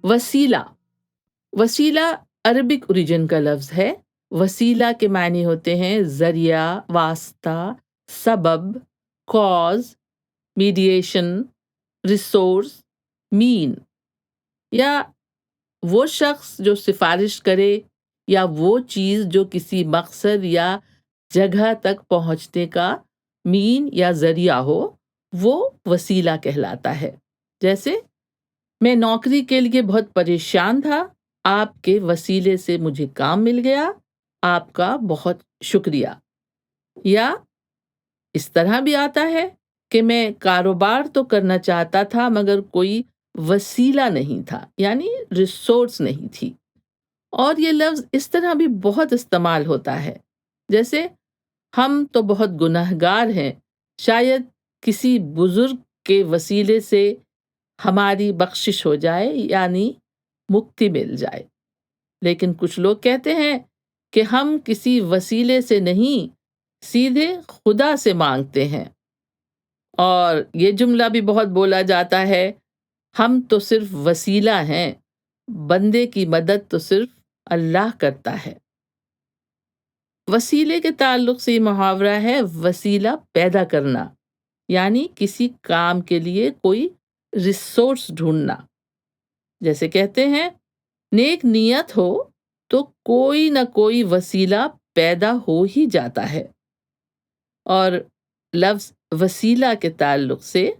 وسیلہ، وسیلہ Arabic origin کا لفظ ہے۔ وسیلہ کے معنی ہوتے ہیں ذریعہ، واسطہ، سبب، کاز، میڈیشن، ریسورس، مین، یا وہ شخص جو سفارش کرے یا وہ چیز جو کسی مقصد یا جگہ تک پہنچنے کا مین یا ذریعہ ہو، وہ وسیلہ کہلاتا ہے۔ جیسے میں نوکری کے لیے بہت پریشان تھا، آپ کے وسیلے سے مجھے کام مل گیا، آپ کا بہت شکریہ۔ یا اس طرح بھی آتا ہے کہ میں کاروبار تو کرنا چاہتا تھا مگر کوئی وسیلہ نہیں تھا، یعنی ریسورس نہیں تھی۔ اور یہ لفظ اس طرح بھی بہت استعمال ہوتا ہے، جیسے ہم تو بہت گنہگار ہیں، شاید کسی بزرگ کے وسیلے سے ہماری بخشش ہو جائے، یعنی مکتی مل جائے۔ لیکن کچھ لوگ کہتے ہیں کہ ہم کسی وسیلے سے نہیں، سیدھے خدا سے مانگتے ہیں۔ اور یہ جملہ بھی بہت بولا جاتا ہے، ہم تو صرف وسیلہ ہیں، بندے کی مدد تو صرف اللہ کرتا ہے۔ وسیلے کے تعلق سے یہ محاورہ ہے وسیلہ پیدا کرنا، یعنی کسی کام کے لیے کوئی ریسورس ڈھونڈنا۔ جیسے کہتے ہیں نیک نیت ہو تو کوئی نہ کوئی وسیلہ پیدا ہو ہی جاتا ہے۔ اور لفظ وسیلہ کے تعلق سے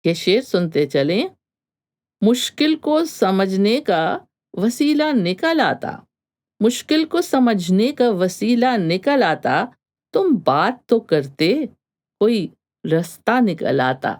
یہ شعر سنتے چلیں، مشکل کو سمجھنے کا وسیلہ نکل آتا، مشکل کو سمجھنے کا وسیلہ نکل آتا، تم بات تو کرتے کوئی رستہ نکل آتا۔